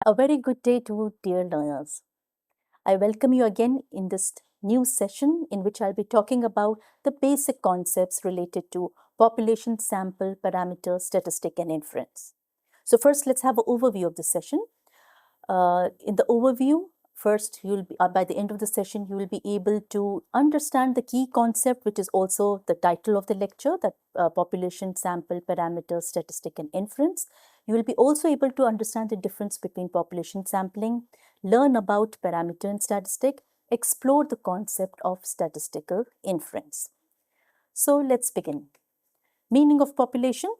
A very good day to dear learners. I welcome you again in this new session in which I'll be talking about the basic concepts related to population, sample, parameter, statistic, and inference. So first, let's have an overview of the session. In the overview, first, you'll be, by the end of the session, you will be able to understand the key concept, which is also the title of the lecture, that population, sample, parameter, statistic, and inference. You will be also able to understand the difference between population sampling, learn about parameter and statistic, explore the concept of statistical inference. So let's begin. Meaning of population.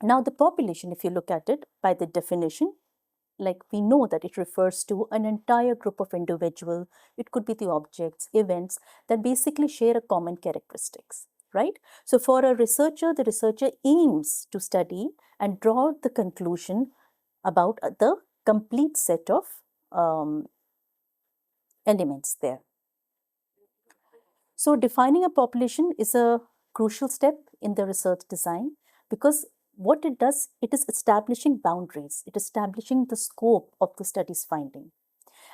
Now the population, if you look at it by the definition, like we know that it refers to an entire group of individuals. It could be the objects, events that basically share a common characteristics, right? So for a researcher, the researcher aims to study and draw the conclusion about the complete set of elements there. So defining a population is a crucial step in the research design because what it does, it is establishing boundaries, it is establishing the scope of the study's finding.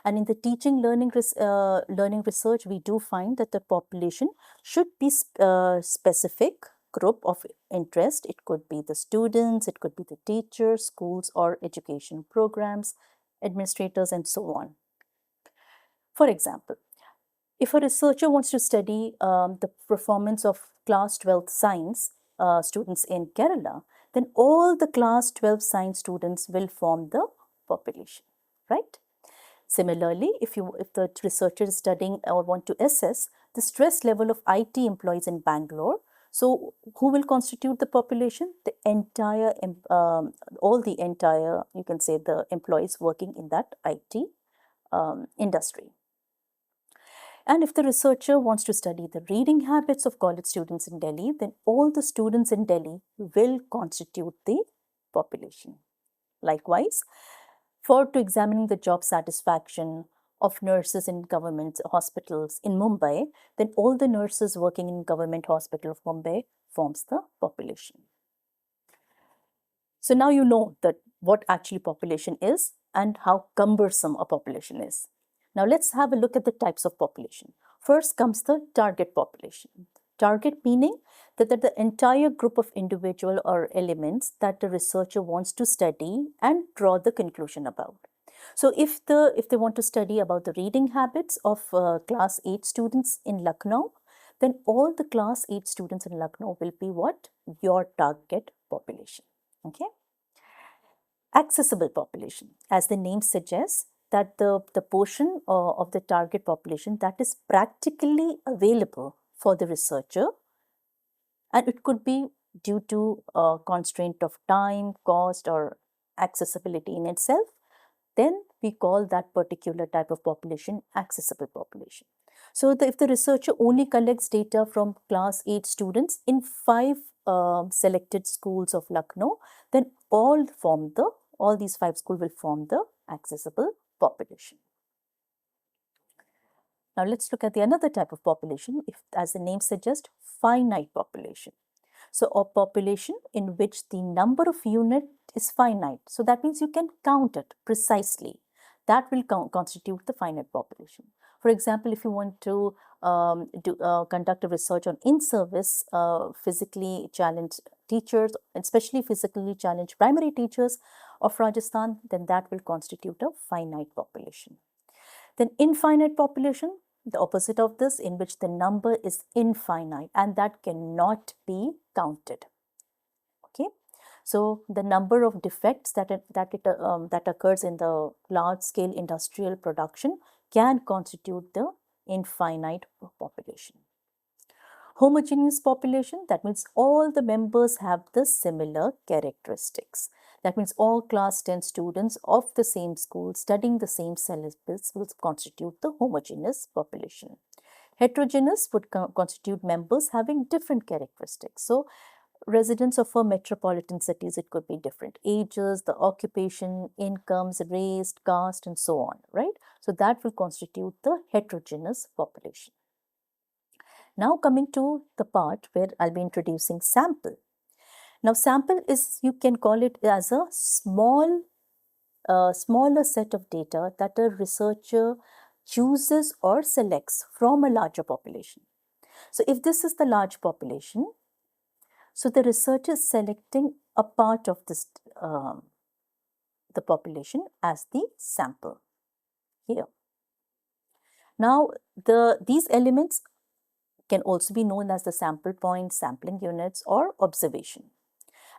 And in the teaching learning research, we do find that the population should be specific group of interest. It could be the students, it could be the teachers, schools or education programs, administrators, and so on. For example, if a researcher wants to study the performance of class 12 science students in Kerala, then all the class 12 science students will form the population, right? Similarly, if the researcher is studying or want to assess the stress level of IT employees in Bangalore, so who will constitute the population? The entire, you can say the employees working in that IT industry. And if the researcher wants to study the reading habits of college students in Delhi, then all the students in Delhi will constitute the population. Likewise, to examining the job satisfaction of nurses in government hospitals in Mumbai, then all the nurses working in government hospital of Mumbai forms the population. So now you know that what actually population is and how cumbersome a population is. Now let's have a look at the types of population. First comes the target population. Target meaning that the entire group of individual or elements that the researcher wants to study and draw the conclusion about. So if they want to study about the reading habits of class 8 students in Lucknow, then all the class 8 students in Lucknow will be what? Your target population. Okay. Accessible population, as the name suggests, that the portion of the target population that is practically available for the researcher, and it could be due to a constraint of time, cost, or accessibility in itself, then we call that particular type of population accessible population. So if the researcher only collects data from class 8 students in 5 selected schools of Lucknow, then all these 5 schools will form the accessible population. Now let's look at the another type of population, if as the name suggests, finite population. So a population in which the number of unit is finite. So that means you can count it precisely. That will constitute the finite population. For example, if you want to conduct a research on in-service physically challenged teachers, especially physically challenged primary teachers of Rajasthan, then that will constitute a finite population. Then infinite population, the opposite of this, in which the number is infinite and that cannot be counted. Okay, so the number of defects that occurs in the large-scale industrial production can constitute the infinite population. Homogeneous population, that means all the members have the similar characteristics. That means all class 10 students of the same school studying the same syllabus will constitute the homogeneous population. Heterogeneous would constitute members having different characteristics. So residents of a metropolitan cities, it could be different ages, the occupation, incomes, race, caste, and so on, right? So that will constitute the heterogeneous population. Now coming to the part where I'll be introducing sample. Now sample is, you can call it as a small a smaller set of data that a researcher chooses or selects from a larger population. So if this is the large population, so the researcher is selecting a part of this the population as the sample here. Now, these elements can also be known as the sample points, sampling units, or observation.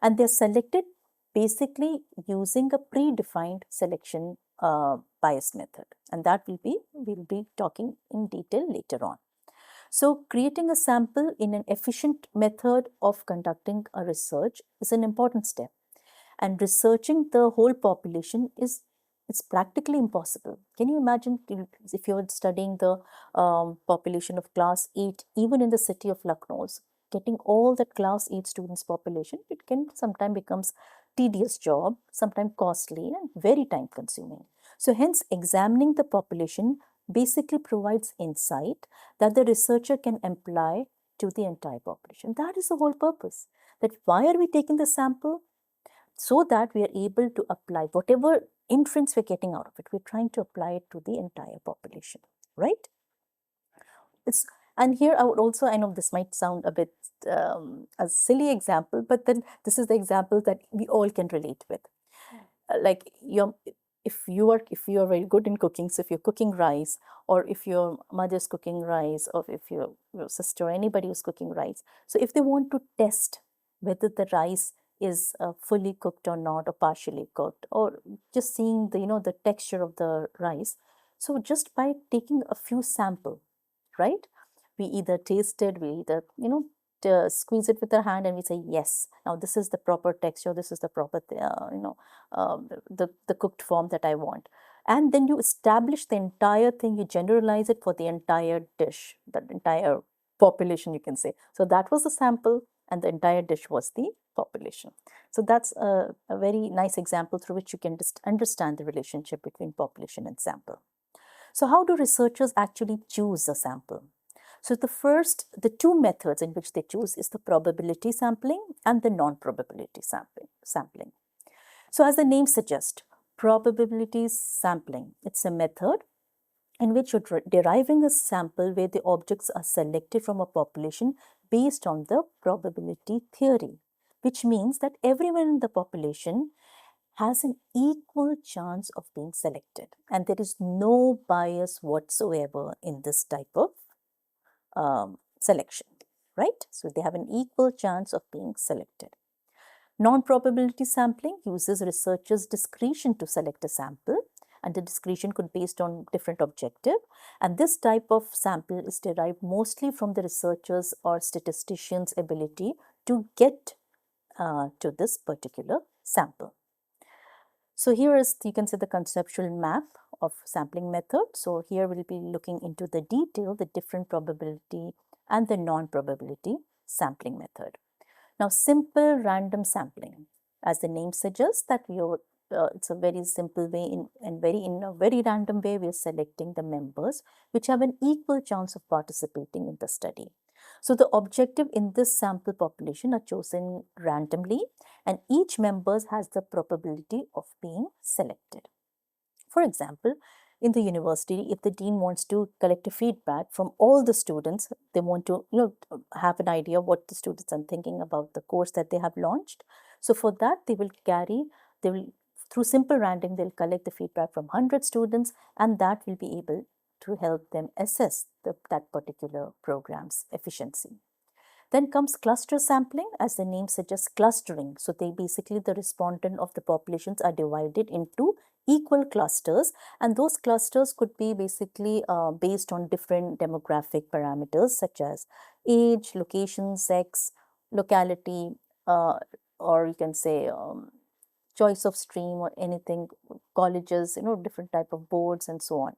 And they're selected basically using a predefined selection bias method. And that we'll be talking in detail later on. So creating a sample in an efficient method of conducting a research is an important step. And researching the whole population is it's practically impossible. Can you imagine if you're studying the population of class 8, even in the city of Lucknow, getting all that class 8 students population, it can sometimes becomes tedious job, sometimes costly and very time consuming. So hence examining the population basically provides insight that the researcher can apply to the entire population. That is the whole purpose. That why are we taking the sample? So that we are able to apply whatever inference we're getting out of it, we're trying to apply it to the entire population, right? And here I would also, I know this might sound a bit a silly example, but then this is the example that we all can relate with. Like if you are very good in cooking, so if you're cooking rice, or if your mother's cooking rice, or if your sister or anybody is cooking rice, so if they want to test whether the rice is fully cooked or not, or partially cooked, or just seeing the the texture of the rice, so just by taking a few sample, right, we either taste it, we either to squeeze it with our hand and we say yes, now this is the proper texture, this is the proper the cooked form that I want. And then you establish the entire thing, you generalize it for the entire dish, the entire population, you can say. So that was the sample and the entire dish was the population. So that's a very nice example through which you can just understand the relationship between population and sample. So how do researchers actually choose a sample? So the two methods in which they choose is the probability sampling and the non-probability sampling. So as the name suggests, probability sampling, it's a method in which you're deriving a sample where the objects are selected from a population based on the probability theory, which means that everyone in the population has an equal chance of being selected, and there is no bias whatsoever in this type of selection, right? So they have an equal chance of being selected. Non-probability sampling uses researchers' discretion to select a sample, and the discretion could be based on different objective. And this type of sample is derived mostly from the researchers or statisticians' ability to get to this particular sample. So here is, you can see the conceptual map of sampling method. So here we'll be looking into the detail, the different probability and the non-probability sampling method. Now, simple random sampling, as the name suggests, that it's a very simple way in a very random way we are selecting the members which have an equal chance of participating in the study. So the objective in this sample population are chosen randomly, and each member has the probability of being selected. For example, in the university, if the dean wants to collect a feedback from all the students, they want to have an idea what the students are thinking about the course that they have launched. So for that, they will through simple random, they'll collect the feedback from 100 students, and that will be able to help them assess that particular program's efficiency. Then comes cluster sampling, as the name suggests, clustering. So they basically, the respondent of the populations are divided into equal clusters, and those clusters could be basically based on different demographic parameters such as age, location, sex, locality, or you can say choice of stream or anything, colleges, different type of boards and so on.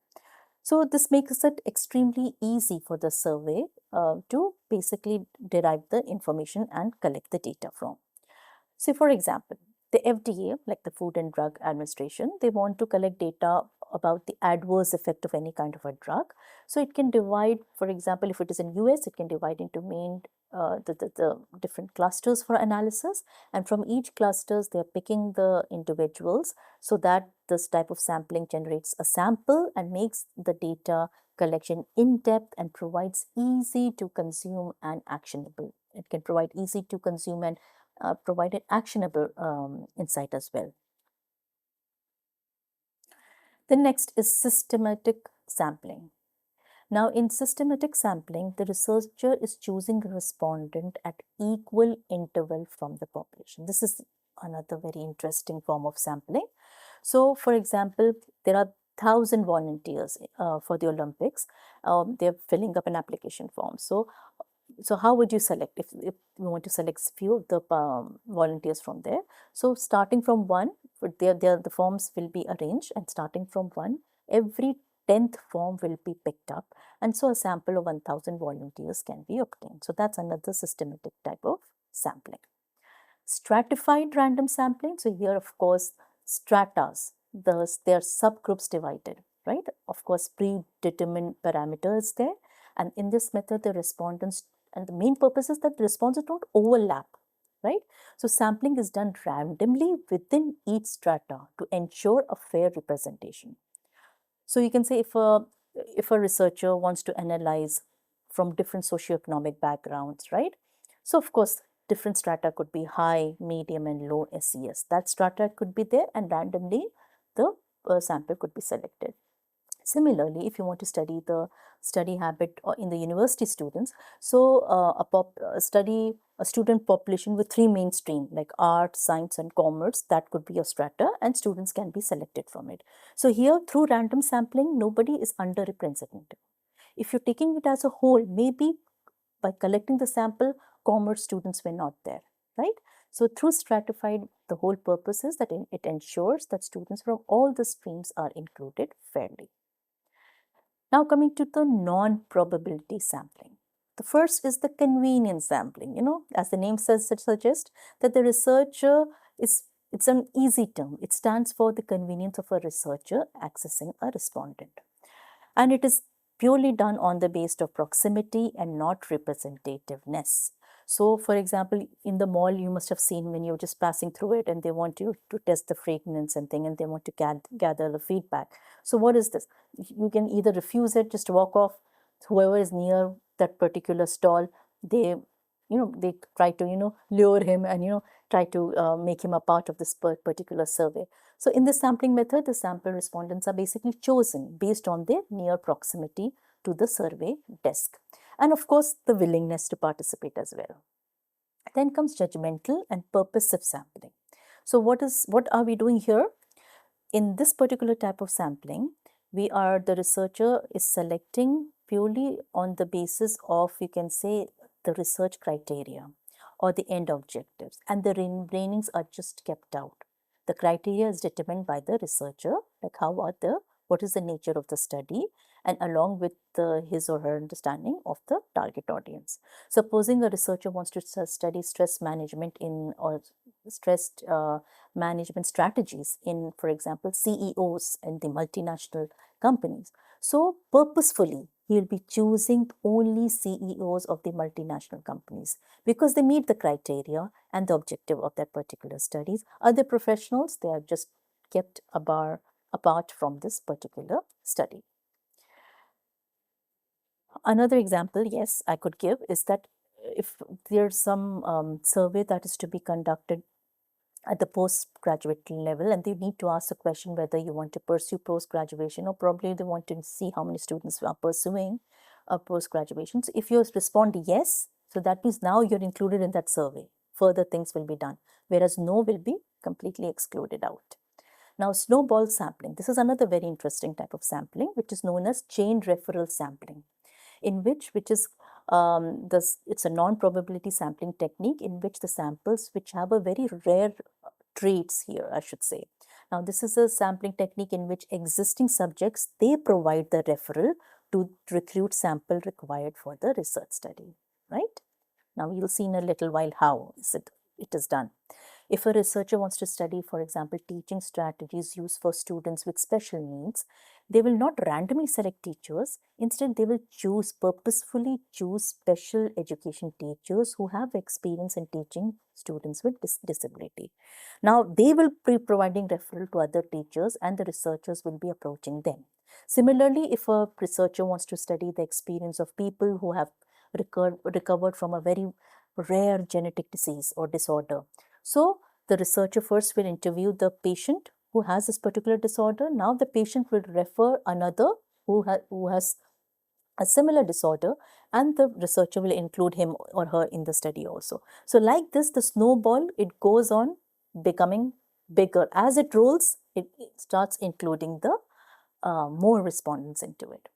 So this makes it extremely easy for the survey to basically derive the information and collect the data from. So for example, the FDA, like the Food and Drug Administration, they want to collect data about the adverse effect of any kind of a drug. So it can divide, for example, if it is in US, it can divide into main the different clusters for analysis, and from each clusters they're picking the individuals so that this type of sampling generates a sample and makes the data collection in depth and provides easy to consume and actionable. It can provide easy to consume and provide an actionable insight as well. The next is systematic sampling. Now, in systematic sampling, the researcher is choosing a respondent at equal interval from the population. This is another very interesting form of sampling. So, for example, there are 1,000 volunteers for the Olympics. They're filling up an application form. So how would you select if you want to select few of the volunteers from there? So starting from one, the forms will be arranged, and starting from one, every 10th form will be picked up, and so a sample of 1,000 volunteers can be obtained. So that's another systematic type of sampling. Stratified random sampling. So here, of course, stratas, their subgroups divided, right? Of course, predetermined parameters there. And in this method, the respondents, and the main purpose is that the responses don't overlap, right? So sampling is done randomly within each strata to ensure a fair representation. So you can say if a researcher wants to analyze from different socioeconomic backgrounds, right? So of course, different strata could be high, medium, and low SES. That strata could be there, and randomly the sample could be selected. Similarly, if you want to study the study habit in the university students, so a student population with three mainstream like art, science, and commerce, that could be a strata, and students can be selected from it. So here, through random sampling, nobody is underrepresented. If you're taking it as a whole, maybe by collecting the sample, commerce students were not there, right? So through stratified, the whole purpose is that it ensures that students from all the streams are included fairly. Now coming to the non-probability sampling. The first is the convenience sampling. As the name suggests, that the researcher it's an easy term. It stands for the convenience of a researcher accessing a respondent. And it is purely done on the basis of proximity and not representativeness. So, for example, in the mall, you must have seen when you're just passing through it and they want you to test the fragrance and thing, and they want to gather the feedback. So, what is this? You can either refuse it, just walk off. Whoever is near that particular stall, they try to lure him and try to make him a part of this particular survey. So in this sampling method, the sample respondents are basically chosen based on their near proximity to the survey desk, and of course the willingness to participate as well. Then comes judgmental and purposive sampling. So what are we doing here? In this particular type of sampling, the researcher is selecting purely on the basis of, you can say, the research criteria or the end objectives, and the remainings are just kept out. The criteria is determined by the researcher, like what is the nature of the study, and along with his or her understanding of the target audience. Supposing a researcher wants to study stress management or stress management strategies in, for example, CEOs in the multinational companies. So purposefully, he'll be choosing only CEOs of the multinational companies because they meet the criteria and the objective of that particular studies. Other professionals, they are just kept apart from this particular study. Another example, yes, I could give is that if there's some survey that is to be conducted at the postgraduate level, and they need to ask the question whether you want to pursue post-graduation, or probably they want to see how many students are pursuing post-graduation. So if you respond yes, so that means now you're included in that survey. Further things will be done, whereas no will be completely excluded out. Now, snowball sampling. This is another very interesting type of sampling, which is known as chain referral sampling, it's a non-probability sampling technique in which the samples which have a very rare traits here, I should say. Now, this is a sampling technique in which existing subjects, they provide the referral to recruit sample required for the research study, right? Now, we'll see in a little while how it is done. If a researcher wants to study, for example, teaching strategies used for students with special needs, they will not randomly select teachers. Instead, they will purposefully choose special education teachers who have experience in teaching students with disability. Now, they will be providing referral to other teachers and the researchers will be approaching them. Similarly, if a researcher wants to study the experience of people who have recovered from a very rare genetic disease or disorder, so the researcher first will interview the patient who has this particular disorder. Now the patient will refer another who has a similar disorder, and the researcher will include him or her in the study also. So like this, the snowball, it goes on becoming bigger. As it rolls, it starts including the more respondents into it.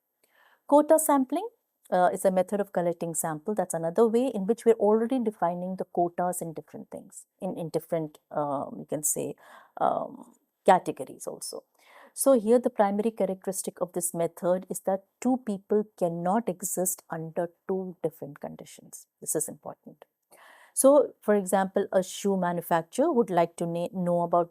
Quota sampling is a method of collecting sample. That's another way in which we're already defining the quotas in different things, in different, you can say, categories also. So here the primary characteristic of this method is that two people cannot exist under two different conditions. This is important. So, for example, a shoe manufacturer would like to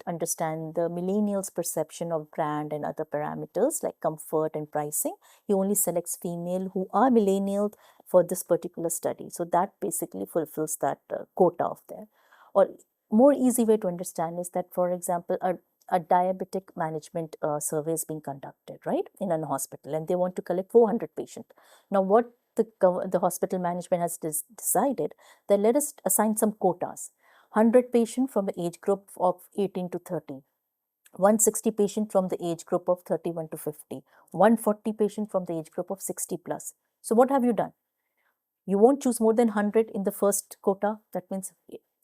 understand the millennials' perception of brand and other parameters like comfort and pricing. He only selects female who are millennial for this particular study. So that basically fulfills that quota of there. Or more easy way to understand is that, for example, a diabetic management survey is being conducted, right, in an hospital, and they want to collect 400 patients. Now, what the hospital management has decided that let us assign some quotas. 100 patients from the age group of 18 to 30, 160 patients from the age group of 31 to 50, 140 patients from the age group of 60 plus. So what have you done? You won't choose more than 100 in the first quota. That means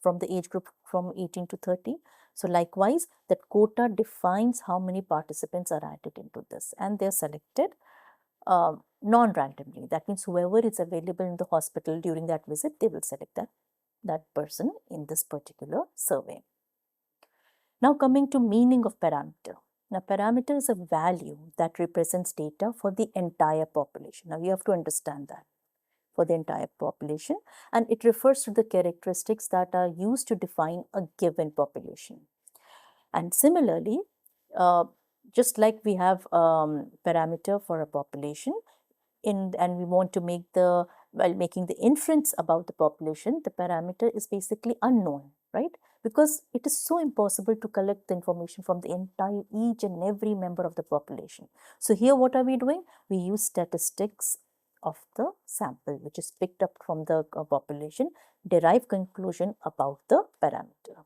from the age group from 18 to 30. So likewise, that quota defines how many participants are added into this, and they're selected non-randomly. That means whoever is available in the hospital during that visit, they will select that person in this particular survey. Now coming to meaning of parameter. Now parameter is a value that represents data for the entire population. Now you have to understand that for the entire population, and it refers to the characteristics that are used to define a given population. And similarly, just like we have parameter for a population, and we want to make while making the inference about the population, the parameter is basically unknown, right? Because it is so impossible to collect the information from the entire, each and every member of the population. So here what are we doing? We use statistics of the sample, which is picked up from the population, derive conclusion about the parameter.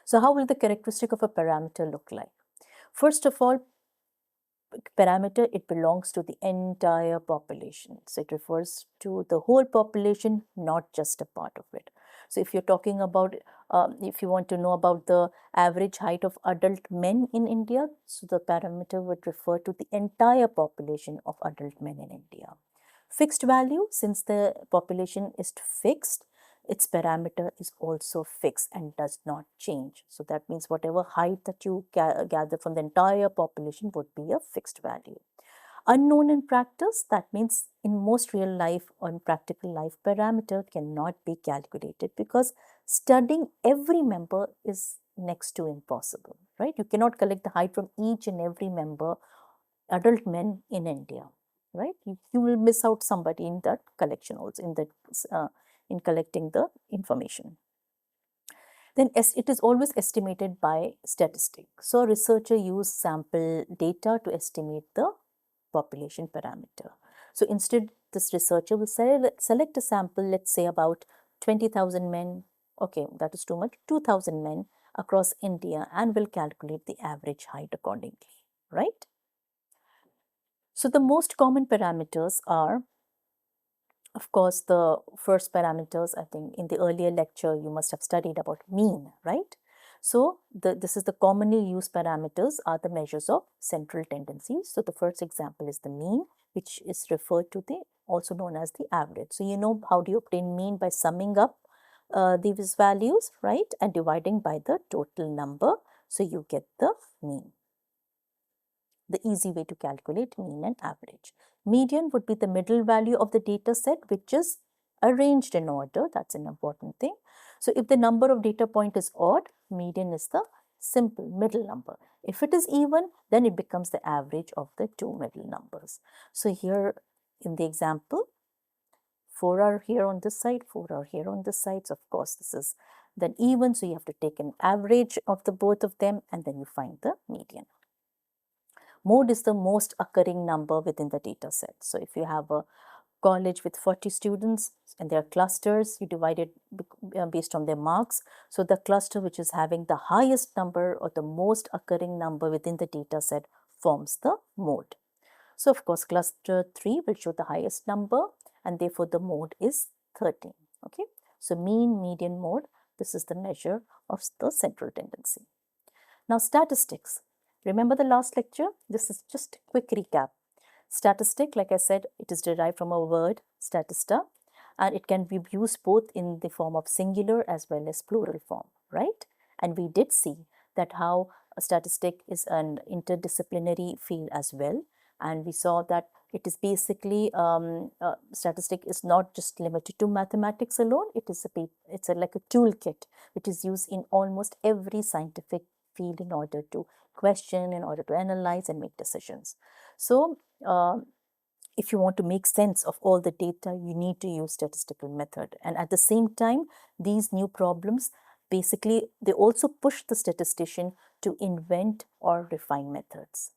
So how will the characteristic of a parameter look like? First of all, parameter, it belongs to the entire population. So it refers to the whole population, not just a part of it. So if you're talking about, if you want to know about the average height of adult men in India, so the parameter would refer to the entire population of adult men in India. Fixed value, since the population is fixed, its parameter is also fixed and does not change. So that means whatever height that you gather from the entire population would be a fixed value. Unknown in practice, that means in most real life or in practical life, parameter cannot be calculated because studying every member is next to impossible, right? You cannot collect the height from each and every member, adult men in India, right? You will miss out somebody in that collection also, in collecting the information. Then it is always estimated by statistic. So a researcher use sample data to estimate the population parameter. So instead, this researcher will select a sample, let's say about 20,000 men, okay, that is too much, 2,000 men across India, and will calculate the average height accordingly, right? So the most common parameters are, of course, the first parameters. I think in the earlier lecture, you must have studied about mean, right? So this is the commonly used parameters are the measures of central tendencies. So the first example is the mean, which is referred to also known as the average. So you know how do you obtain mean? By summing up these values, right, and dividing by the total number. So you get the mean. The easy way to calculate mean and average. Median would be the middle value of the data set, which is arranged in order. That's an important thing. So if the number of data point is odd, median is the simple middle number. If it is even, then it becomes the average of the two middle numbers. So here in the example, 4 are here on this side, 4 are here on this side. So of course, this is then even. So you have to take an average of the both of them and then you find the median. Mode is the most occurring number within the data set. So if you have a college with 40 students and their clusters, you divide it based on their marks. So the cluster which is having the highest number or the most occurring number within the data set forms the mode. So of course, cluster 3 will show the highest number and therefore the mode is 13. Okay. So mean, median, mode, this is the measure of the central tendency. Now statistics. Remember the last lecture? This is just a quick recap. Statistic, like I said, it is derived from a word, statista, and it can be used both in the form of singular as well as plural form, right? And we did see that how a statistic is an interdisciplinary field as well. And we saw that it is basically, statistic is not just limited to mathematics alone. It's like a toolkit which is used in almost every scientific field in order to question, in order to analyze and make decisions. So if you want to make sense of all the data, you need to use statistical method. And at the same time, these new problems, basically, they also push the statistician to invent or refine methods.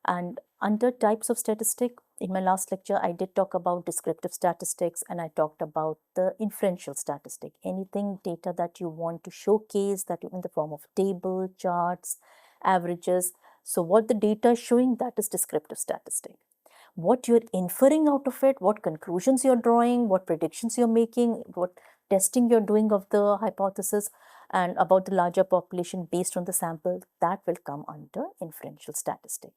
And under types of statistic, in my last lecture, I did talk about descriptive statistics and I talked about the inferential statistic. Anything data that you want to showcase that in the form of table, charts, averages. So what the data is showing, that is descriptive statistic. What you're inferring out of it, what conclusions you're drawing, what predictions you're making, what testing you're doing of the hypothesis and about the larger population based on the sample, that will come under inferential statistic.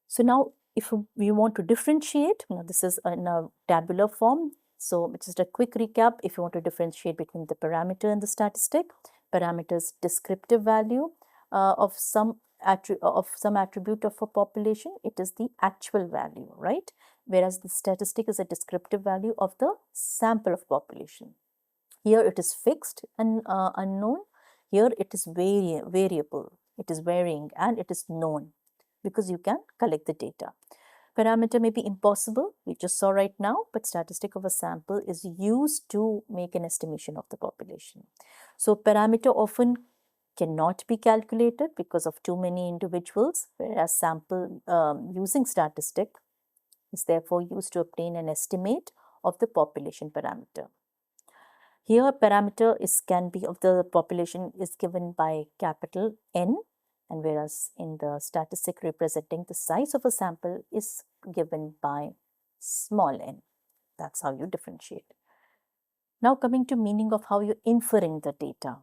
So now if we want to differentiate, now this is in a tabular form. So just a quick recap, if you want to differentiate between the parameter and the statistic, parameter is descriptive value of some attribute of a population, it is the actual value, right? Whereas the statistic is a descriptive value of the sample of population. Here it is fixed and unknown. Here it is variable, it is varying and it is known because you can collect the data. Parameter may be impossible, we just saw right now, but statistic of a sample is used to make an estimation of the population. So parameter often cannot be calculated because of too many individuals, whereas sample using statistic is therefore used to obtain an estimate of the population parameter. Here parameter can be of the population is given by capital N, and whereas in the statistic representing the size of a sample is given by small n. That's how you differentiate. Now coming to meaning of how you're inferring the data.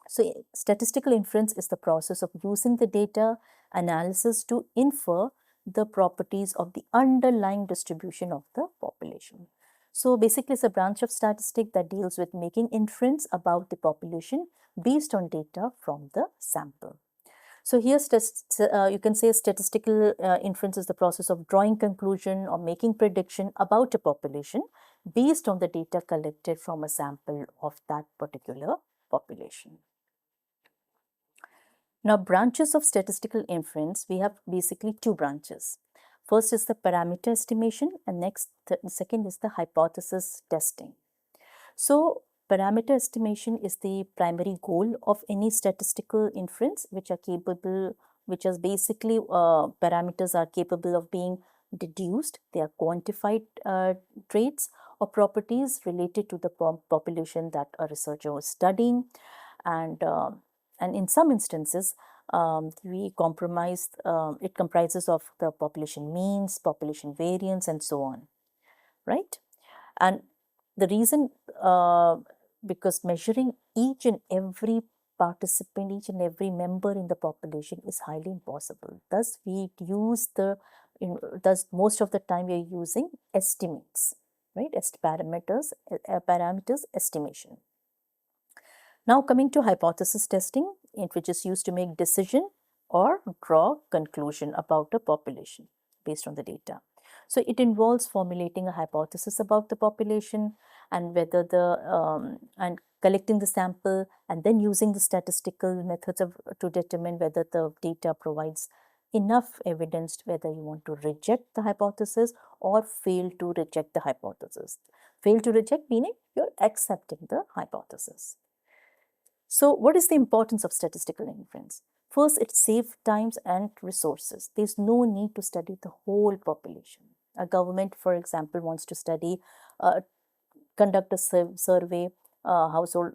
So statistical inference is the process of using the data analysis to infer the properties of the underlying distribution of the population. So basically it's a branch of statistics that deals with making inference about the population based on data from the sample. So here you can say statistical inference is the process of drawing conclusion or making prediction about a population based on the data collected from a sample of that particular population. Now, branches of statistical inference, we have basically two branches. First is the parameter estimation and the second is the hypothesis testing. So, parameter estimation is the primary goal of any statistical inference which is basically parameters are capable of being deduced. They are quantified traits or properties related to the population that a researcher was studying, and in some instances it comprises of the population means, population variance, and so on, right? And the reason because measuring each and every participant, each and every member in the population is highly impossible. Thus, most of the time we are using estimates, right? Parameters estimation. Now coming to hypothesis testing, which is used to make decision or draw conclusion about a population based on the data. So it involves formulating a hypothesis about the population and whether and collecting the sample and then using the statistical methods to determine whether the data provides enough evidence whether you want to reject the hypothesis or fail to reject the hypothesis. Fail to reject meaning you're accepting the hypothesis. So what is the importance of statistical inference? First, it saves times and resources. There's no need to study the whole population. A government, for example, wants to study, conduct a survey, household,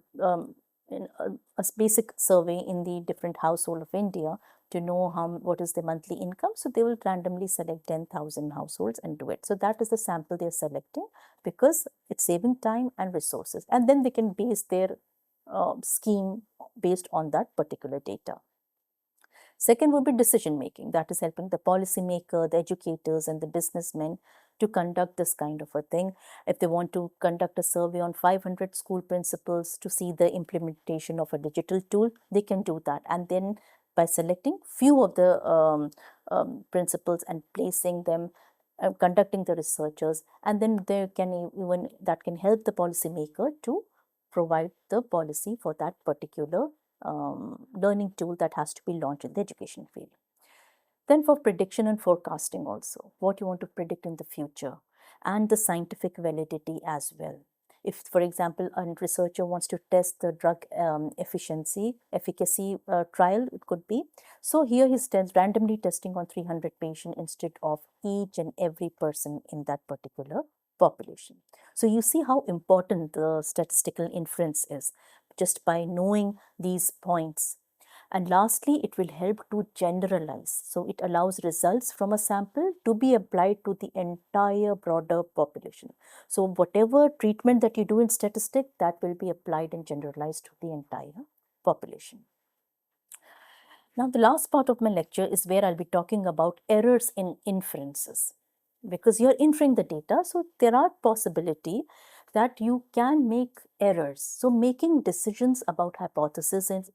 in a basic survey in the different household of India to know what is the monthly income. So they will randomly select 10,000 households and do it. So that is the sample they are selecting because it's saving time and resources. And then they can base their scheme based on that particular data. Second would be decision making. That is helping the policymaker, the educators, and the businessmen to conduct this kind of a thing. If they want to conduct a survey on 500 school principals to see the implementation of a digital tool, they can do that. And then by selecting few of the principals and placing them, conducting the researchers, and then there can even that can help the policymaker to provide the policy for that particular learning tool that has to be launched in the education field. Then for prediction and forecasting also, what you want to predict in the future and the scientific validity as well. If, for example, a researcher wants to test the drug efficacy trial, it could be. So here he's randomly testing on 300 patients instead of each and every person in that particular population. So you see how important the statistical inference is just by knowing these points. And lastly, it will help to generalize. So it allows results from a sample to be applied to the entire broader population. So whatever treatment that you do in statistic, that will be applied and generalized to the entire population. Now, the last part of my lecture is where I'll be talking about errors in inferences. Because you're inferring the data, so there are possibility that you can make errors. So making decisions about hypothesis is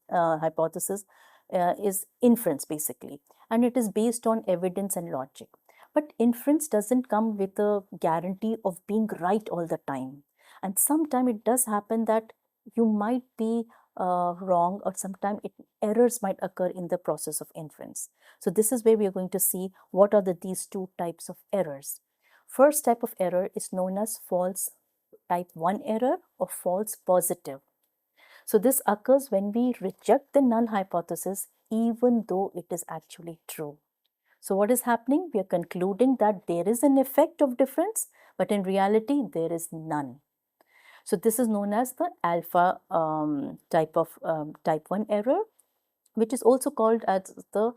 inference basically, and it is based on evidence and logic. But inference doesn't come with a guarantee of being right all the time. And sometimes it does happen that you might be wrong, or sometimes errors might occur in the process of inference. So this is where we are going to see what are these two types of errors. First type of error is known as false type 1 error or false positive. So this occurs when we reject the null hypothesis even though it is actually true. So what is happening? We are concluding that there is an effect of difference, but in reality there is none. So this is known as the alpha type 1 error, which is also called as the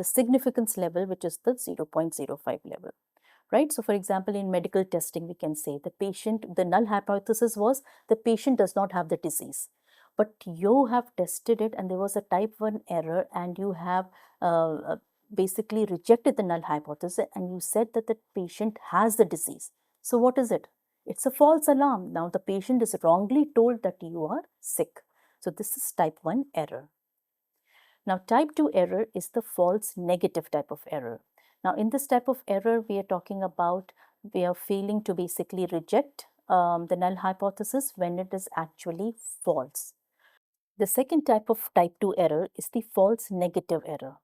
significance level, which is the 0.05 level. Right? So for example, in medical testing, we can say the null hypothesis was the patient does not have the disease. But you have tested it and there was a type 1 error and you have basically rejected the null hypothesis and you said that the patient has the disease. So what is it? It's a false alarm. Now the patient is wrongly told that you are sick. So this is type 1 error. Now type 2 error is the false negative type of error. Now, in this type of error, we are talking about we are failing to basically reject the null hypothesis when it is actually false. The second type of type 2 error is the false negative error.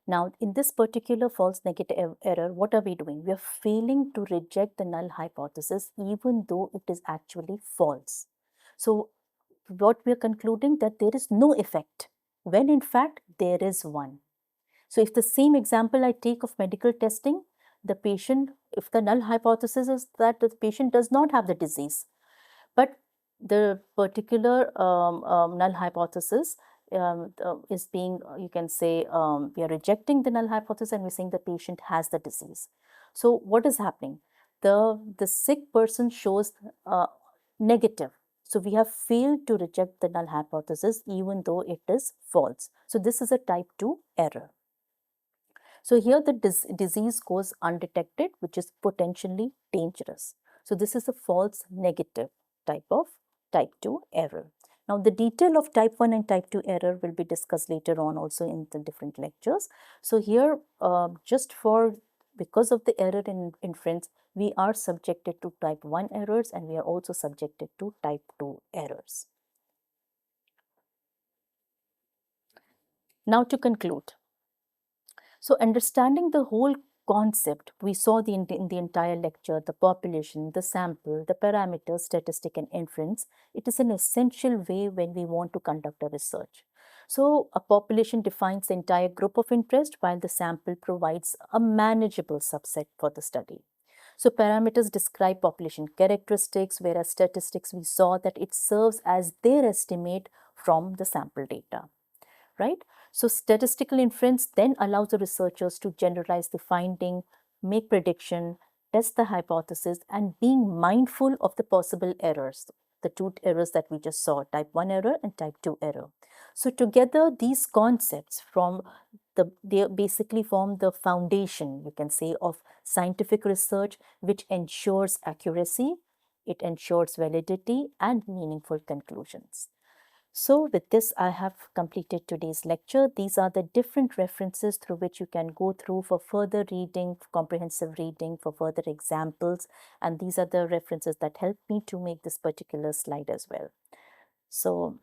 Now, in this particular false negative error, what are we doing? We are failing to reject the null hypothesis even though it is actually false. So, what we are concluding that there is no effect when in fact there is one. So if the same example I take of medical testing, if the null hypothesis is that the patient does not have the disease, but the particular null hypothesis is being, you can say, we are rejecting the null hypothesis and we're saying the patient has the disease. So what is happening? The sick person shows negative. So we have failed to reject the null hypothesis even though it is false. So this is a type 2 error. So here the disease goes undetected, which is potentially dangerous. So this is a false negative type of type 2 error. Now the detail of type 1 and type 2 error will be discussed later on also in the different lectures. So here just for because of the error in inference, we are subjected to type 1 errors and we are also subjected to type 2 errors. Now to conclude. So understanding the whole concept, we saw in the entire lecture, the population, the sample, the parameters, statistic and inference, it is an essential way when we want to conduct a research. So a population defines the entire group of interest while the sample provides a manageable subset for the study. So parameters describe population characteristics, whereas statistics, we saw that it serves as their estimate from the sample data, right? So statistical inference then allows the researchers to generalize the finding, make prediction, test the hypothesis, and being mindful of the possible errors, the two errors that we just saw, type 1 error and type 2 error. So together, these concepts they basically form the foundation, you can say, of scientific research, which ensures accuracy, it ensures validity and meaningful conclusions. So with this, I have completed today's lecture. These are the different references through which you can go through for further reading, comprehensive reading, for further examples. And these are the references that helped me to make this particular slide as well. So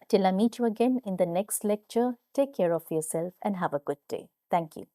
till I meet you again in the next lecture, take care of yourself and have a good day. Thank you.